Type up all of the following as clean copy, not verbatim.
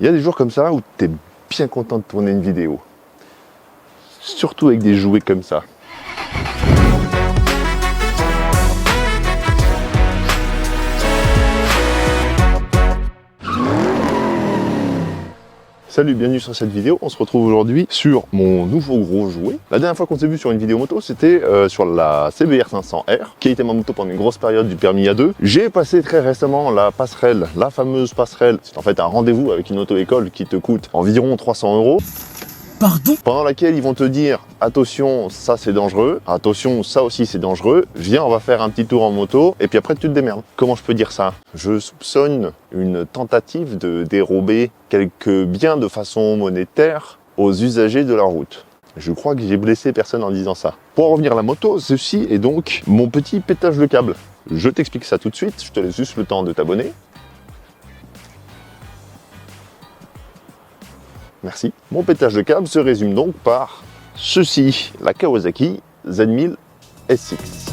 Il y a des jours comme ça où tu es bien content de tourner une vidéo. Surtout avec des jouets comme ça. Salut, bienvenue sur cette vidéo. On se retrouve aujourd'hui sur mon nouveau gros jouet. La dernière fois qu'on s'est vu sur une vidéo moto, c'était sur la CBR 500R, qui a été ma moto pendant une grosse période du permis A2. J'ai passé très récemment la passerelle, la fameuse passerelle. C'est en fait un rendez-vous avec une auto-école qui te coûte environ 300 €. Pardon ? Pendant laquelle ils vont te dire attention, ça c'est dangereux, attention, ça aussi c'est dangereux, viens on va faire un petit tour en moto et puis après tu te démerdes. Comment je peux dire ça? Je soupçonne une tentative de dérober quelques biens de façon monétaire aux usagers de la route. Je crois que j'ai blessé personne en disant ça. Pour en revenir à la moto, ceci est donc mon petit pétage de câble. Je t'explique ça tout de suite, je te laisse juste le temps de t'abonner. Merci. Mon pétage de câble se résume donc par ceci, la Kawasaki Z1000 SX.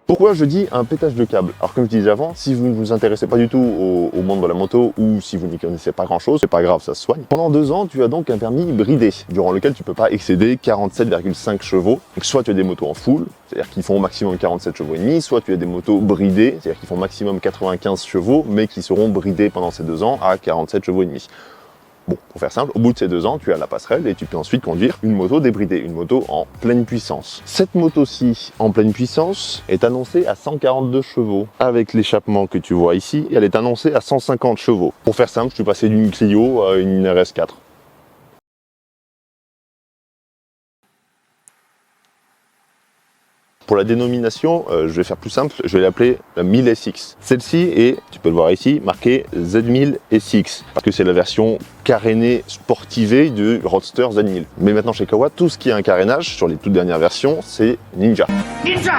Pourquoi je dis un pétage de câble? Alors comme je disais avant, si vous ne vous intéressez pas du tout au monde de la moto ou si vous n'y connaissez pas grand chose, c'est pas grave, ça se soigne. Pendant 2 ans, tu as donc un permis bridé, durant lequel tu peux pas excéder 47,5 chevaux. Donc soit tu as des motos en full, c'est-à-dire qu'ils font au maximum 47 chevaux et demi, soit tu as des motos bridées, c'est-à-dire qu'ils font maximum 95 chevaux, mais qui seront bridées pendant ces 2 ans à 47 chevaux et demi. Bon, pour faire simple, au bout de ces 2 ans, tu as la passerelle et tu peux ensuite conduire une moto débridée, une moto en pleine puissance. Cette moto-ci, en pleine puissance, est annoncée à 142 chevaux. Avec l'échappement que tu vois ici, elle est annoncée à 150 chevaux. Pour faire simple, je suis passé d'une Clio à une RS4. Pour la dénomination, je vais faire plus simple, je vais l'appeler la 1000 SX. Celle-ci est, tu peux le voir ici, marquée Z1000 SX, parce que c'est la version carénée sportivée du Roadster Z1000. Mais maintenant chez Kawa, tout ce qui est un carénage, sur les toutes dernières versions, c'est Ninja. Ninja!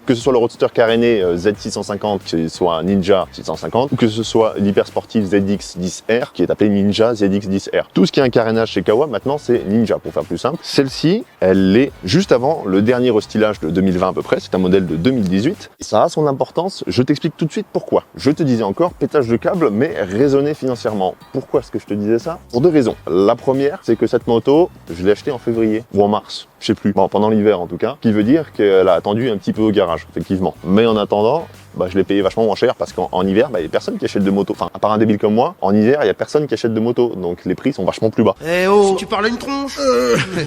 Que ce soit le Roadster caréné Z650, que ce soit un Ninja 650, ou que ce soit l'hyper sportif ZX10R, qui est appelé Ninja ZX10R. Tout ce qui est un carénage chez Kawa, maintenant, c'est Ninja, pour faire plus simple. Celle-ci, elle est juste avant le dernier restylage de 2020 à peu près, c'est un modèle de 2018. Et ça a son importance, je t'explique tout de suite pourquoi. Je te disais encore, pétage de câble, mais raisonné financièrement. Pourquoi est-ce que je te disais ça? Pour 2 raisons. La première, c'est que cette moto, je l'ai achetée en février, ou en mars. Je sais plus, bon, pendant l'hiver en tout cas, qui veut dire qu'elle a attendu un petit peu au garage, effectivement. Mais en attendant, je l'ai payé vachement moins cher parce qu'en hiver, il n'y a personne qui achète de moto. Enfin, à part un débile comme moi, en hiver, il n'y a personne qui achète de moto. Donc les prix sont vachement plus bas. Eh oh, tu parles à une tronche.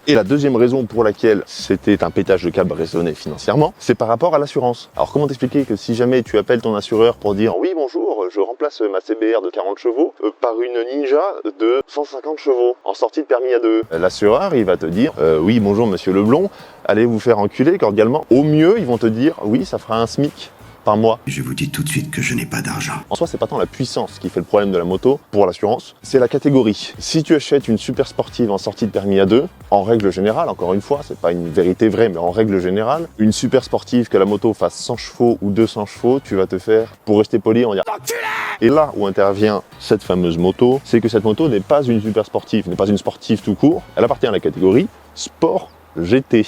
Et la deuxième raison pour laquelle c'était un pétage de câble raisonné financièrement, c'est par rapport à l'assurance. Alors comment t'expliquer que si jamais tu appelles ton assureur pour dire « Oui, bonjour, je remplace ma CBR de 40 chevaux par une Ninja de 150 chevaux en sortie de permis A2 ». L'assureur, il va te dire « Oui, bonjour monsieur Leblond, allez vous faire enculer cordialement ». Au mieux, ils vont te dire « Oui, ça fera un SMIC ». Par mois. Je vous dis tout de suite que je n'ai pas d'argent. En soi, c'est pas tant la puissance qui fait le problème de la moto pour l'assurance, c'est la catégorie. Si tu achètes une super sportive en sortie de permis A2, en règle générale, encore une fois, c'est pas une vérité vraie, mais en règle générale, une super sportive que la moto fasse 100 chevaux ou 200 chevaux, tu vas te faire, pour rester poli, on va dire enculé. Et là où intervient cette fameuse moto, c'est que cette moto n'est pas une super sportive, n'est pas une sportive tout court, elle appartient à la catégorie sport GT.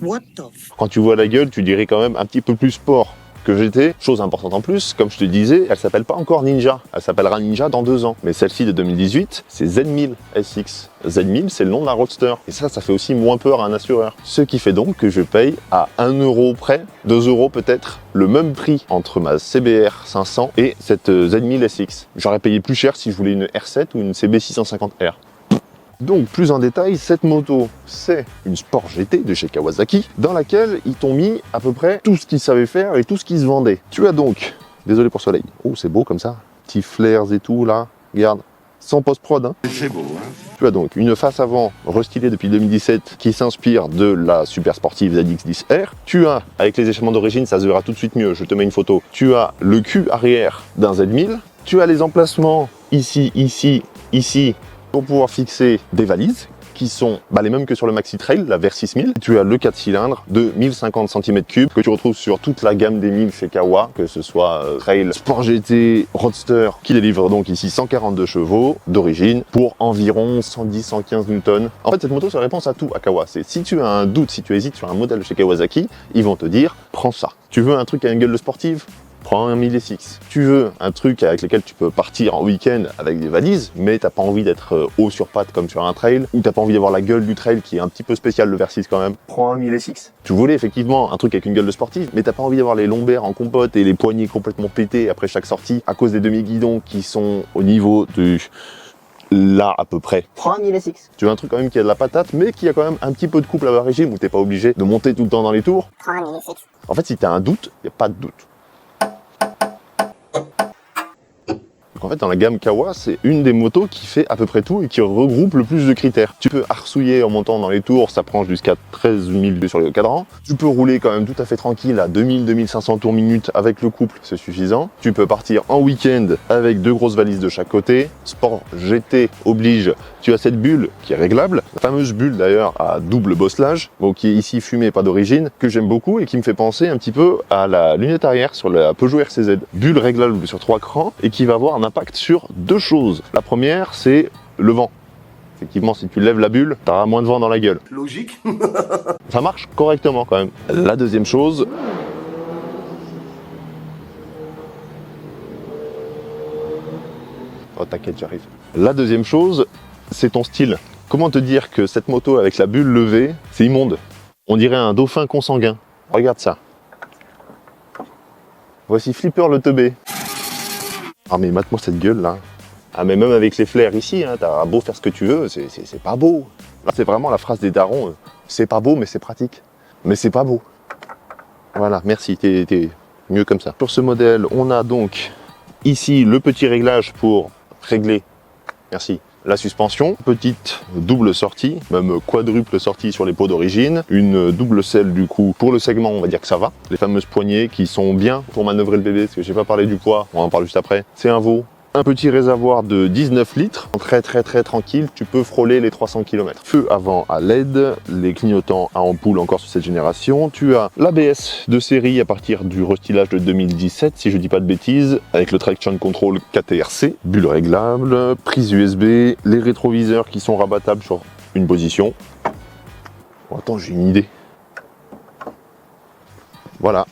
What the f... Quand tu vois la gueule, tu dirais quand même un petit peu plus sport que GT. Chose importante en plus, comme je te disais, elle s'appelle pas encore Ninja. Elle s'appellera Ninja dans 2 ans. Mais celle-ci de 2018, c'est Z1000 SX. Z1000, c'est le nom d'un roadster. Et ça fait aussi moins peur à un assureur. Ce qui fait donc que je paye à 1 € près, 2 € peut-être, le même prix entre ma CBR 500 et cette Z1000 SX. J'aurais payé plus cher si je voulais une R7 ou une CB650R. Donc, plus en détail, cette moto, c'est une Sport GT de chez Kawasaki, dans laquelle ils t'ont mis à peu près tout ce qu'ils savaient faire et tout ce qui se vendait. Tu as donc, désolé pour le soleil, oh c'est beau comme ça, petits flares et tout là, regarde, sans post-prod. Hein. C'est beau, hein. Tu as donc une face avant restylée depuis 2017 qui s'inspire de la super sportive ZX10R. Tu as, avec les échappements d'origine, ça se verra tout de suite mieux, je te mets une photo. Tu as le cul arrière d'un Z1000. Tu as les emplacements ici, ici, ici, pour pouvoir fixer des valises qui sont les mêmes que sur le Maxi Trail, la Versys 1000. Tu as le 4 cylindres de 1050 cm3 que tu retrouves sur toute la gamme des 1000 chez Kawa, que ce soit Trail, Sport GT, Roadster, qui délivre donc ici 142 chevaux d'origine pour environ 110-115 Newton. En fait, cette moto, ça répond à tout à Kawa. C'est si tu as un doute, si tu hésites sur un modèle chez Kawasaki, ils vont te dire, prends ça. Tu veux un truc à une gueule de sportive? Prends un 1000SX. Tu veux un truc avec lequel tu peux partir en week-end avec des valises, mais t'as pas envie d'être haut sur pattes comme sur un trail, ou t'as pas envie d'avoir la gueule du trail qui est un petit peu spécial, le Versys quand même. Prends un 1000SX. Tu voulais effectivement un truc avec une gueule de sportive, mais t'as pas envie d'avoir les lombaires en compote et les poignets complètement pétés après chaque sortie à cause des demi-guidons qui sont au niveau du... là à peu près. Prends un 1000SX. Tu veux un truc quand même qui a de la patate, mais qui a quand même un petit peu de couple à bas régime où t'es pas obligé de monter tout le temps dans les tours. Prends un 1000SX. En fait, si t'as un doute, il n'y a pas de doute. En fait, dans la gamme Kawa, c'est une des motos qui fait à peu près tout et qui regroupe le plus de critères. Tu peux arsouiller en montant dans les tours, ça prend jusqu'à 13 002 sur le cadran. Tu peux rouler quand même tout à fait tranquille à 2000-2500 tours minute avec le couple, c'est suffisant. Tu peux partir en week-end avec 2 grosses valises de chaque côté. Sport GT oblige, tu as cette bulle qui est réglable. La fameuse bulle d'ailleurs à double bosselage, bon, qui est ici fumée, pas d'origine, que j'aime beaucoup et qui me fait penser un petit peu à la lunette arrière sur la Peugeot RCZ. Bulle réglable sur 3 crans et qui va avoir un impact sur 2 choses. La première, c'est le vent. Effectivement, si tu lèves la bulle, tu auras moins de vent dans la gueule. Logique. Ça marche correctement quand même. La deuxième chose... Oh t'inquiète, j'arrive. La deuxième chose, c'est ton style. Comment te dire que cette moto avec la bulle levée, c'est immonde. On dirait un dauphin consanguin. Regarde ça. Voici Flipper le teubé. Ah mais mate-moi cette gueule là. Ah mais même avec les flares ici, hein, t'as beau faire ce que tu veux, c'est pas beau. Là c'est vraiment la phrase des darons, c'est pas beau mais c'est pratique. Mais c'est pas beau. Voilà, merci, t'es mieux comme ça. Sur ce modèle, on a donc ici le petit réglage pour régler, merci, la suspension. Petite double sortie, même quadruple sortie sur les pots d'origine. Une double selle du coup pour le segment, on va dire que ça va. Les fameuses poignées qui sont bien pour manœuvrer le bébé, parce que j'ai pas parlé du poids, on en parle juste après. C'est un veau. Un petit réservoir de 19 litres, très tranquille, tu peux frôler les 300 km. Feu avant à LED, les clignotants à ampoule encore sur cette génération. Tu as l'ABS de série à partir du restylage de 2017, si je dis pas de bêtises, avec le Traction Control KTRC, bulle réglable, prise USB, les rétroviseurs qui sont rabattables sur une position. Oh, attends, j'ai une idée. Voilà.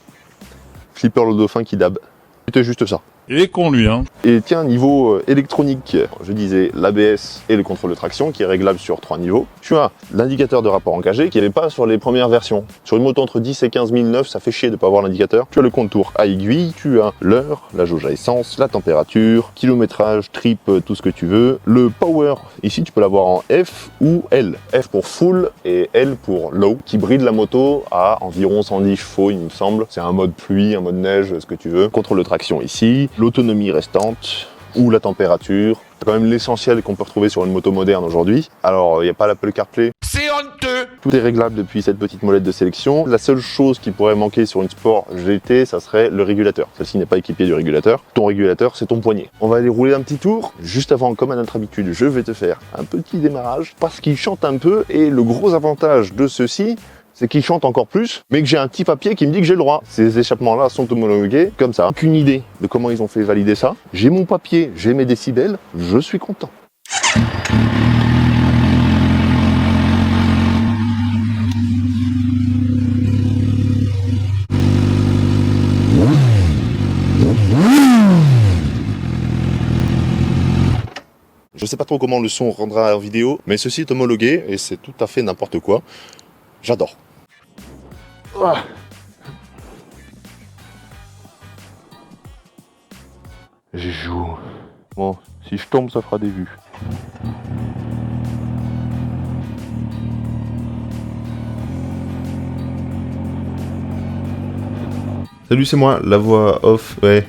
Flipper le dauphin qui dab. C'était juste ça. Il est con lui, hein. Et tiens, niveau électronique, je disais l'ABS et le contrôle de traction qui est réglable sur 3 niveaux. Tu as l'indicateur de rapport engagé qui n'y avait pas sur les premières versions. Sur une moto entre 10 et 15 009, ça fait chier de ne pas avoir l'indicateur. Tu as le contour à aiguille, tu as l'heure, la jauge à essence, la température, kilométrage, trip, tout ce que tu veux. Le power, ici tu peux l'avoir en F ou L. F pour full et L pour low, qui bride la moto à environ 110 chevaux, il me semble. C'est un mode pluie, un mode neige, ce que tu veux. Contrôle de traction ici. L'autonomie restante ou la température. C'est quand même l'essentiel qu'on peut retrouver sur une moto moderne aujourd'hui. Alors, il n'y a pas l'Apple CarPlay. C'est honteux. Tout est réglable depuis cette petite molette de sélection. La seule chose qui pourrait manquer sur une Sport GT, ça serait le régulateur. Celle-ci n'est pas équipée du régulateur. Ton régulateur, c'est ton poignet. On va aller rouler un petit tour. Juste avant, comme à notre habitude, je vais te faire un petit démarrage parce qu'il chante un peu et le gros avantage de ceci, c'est qu'il chante encore plus, mais que j'ai un petit papier qui me dit que j'ai le droit. Ces échappements-là sont homologués comme ça. Aucune idée de comment ils ont fait valider ça. J'ai mon papier, j'ai mes décibels, je suis content. Je sais pas trop comment le son rendra en vidéo, mais ceci est homologué et c'est tout à fait n'importe quoi. J'adore. Ah. J'ai chaud. Bon, si je tombe, ça fera des vues. Salut, c'est moi, la voix off. Ouais,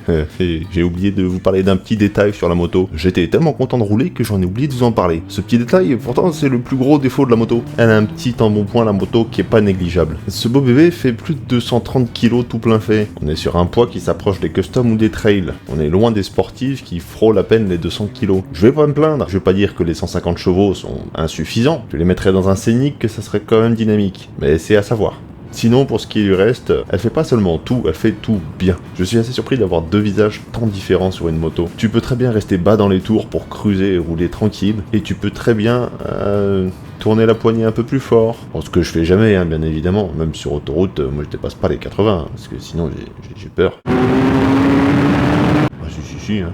j'ai oublié de vous parler d'un petit détail sur la moto. J'étais tellement content de rouler que j'en ai oublié de vous en parler. Ce petit détail, pourtant, c'est le plus gros défaut de la moto. Elle a un petit embonpoint, la moto, qui est pas négligeable. Ce beau bébé fait plus de 230 kg tout plein fait. On est sur un poids qui s'approche des customs ou des trails. On est loin des sportifs qui frôlent à peine les 200 kg. Je vais pas me plaindre, je vais pas dire que les 150 chevaux sont insuffisants. Je les mettrais dans un scénic que ça serait quand même dynamique. Mais c'est à savoir. Sinon, pour ce qui lui reste, elle fait pas seulement tout, elle fait tout bien. Je suis assez surpris d'avoir deux visages tant différents sur une moto. Tu peux très bien rester bas dans les tours pour cruiser et rouler tranquille, et tu peux très bien tourner la poignée un peu plus fort. Bon, ce que je fais jamais, hein, bien évidemment. Même sur autoroute, moi je dépasse pas les 80, hein, parce que sinon j'ai peur. Ah, si, hein.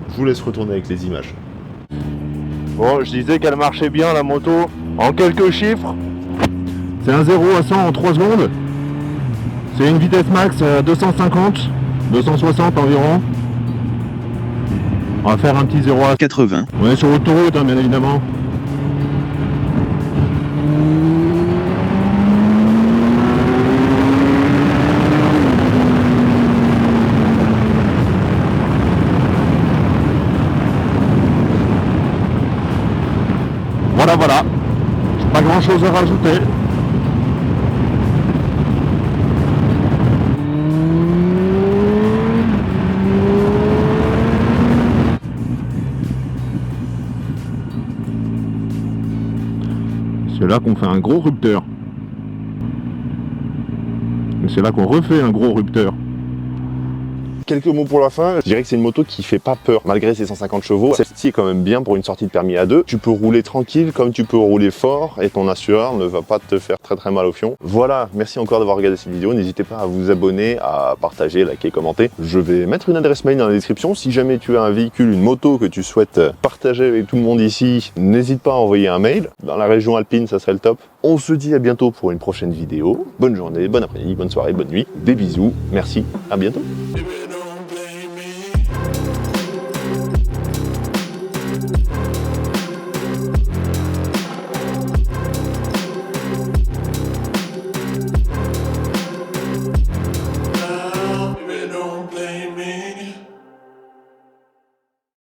Je vous laisse retourner avec les images. Bon, je disais qu'elle marchait bien la moto. En quelques chiffres, c'est un 0 à 100 en 3 secondes. C'est une vitesse max à 250, 260 environ. On va faire un petit 0 à 80. On est sur l'autoroute, hein, bien évidemment. Voilà. Pas grand chose à rajouter. C'est là qu'on fait un gros rupteur. Et c'est là qu'on refait un gros rupteur. Quelques mots pour la fin, je dirais que c'est une moto qui fait pas peur malgré ses 150 chevaux. Celle-ci est quand même bien pour une sortie de permis A2. Tu peux rouler tranquille comme tu peux rouler fort et ton assureur ne va pas te faire très mal au fion. Voilà, merci encore d'avoir regardé cette vidéo. N'hésitez pas à vous abonner, à partager, liker, commenter. Je vais mettre une adresse mail dans la description. Si jamais tu as un véhicule, une moto que tu souhaites partager avec tout le monde ici, n'hésite pas à envoyer un mail. Dans la région alpine, ça serait le top. On se dit à bientôt pour une prochaine vidéo. Bonne journée, bon après-midi, bonne soirée, bonne nuit. Des bisous, merci, à bientôt.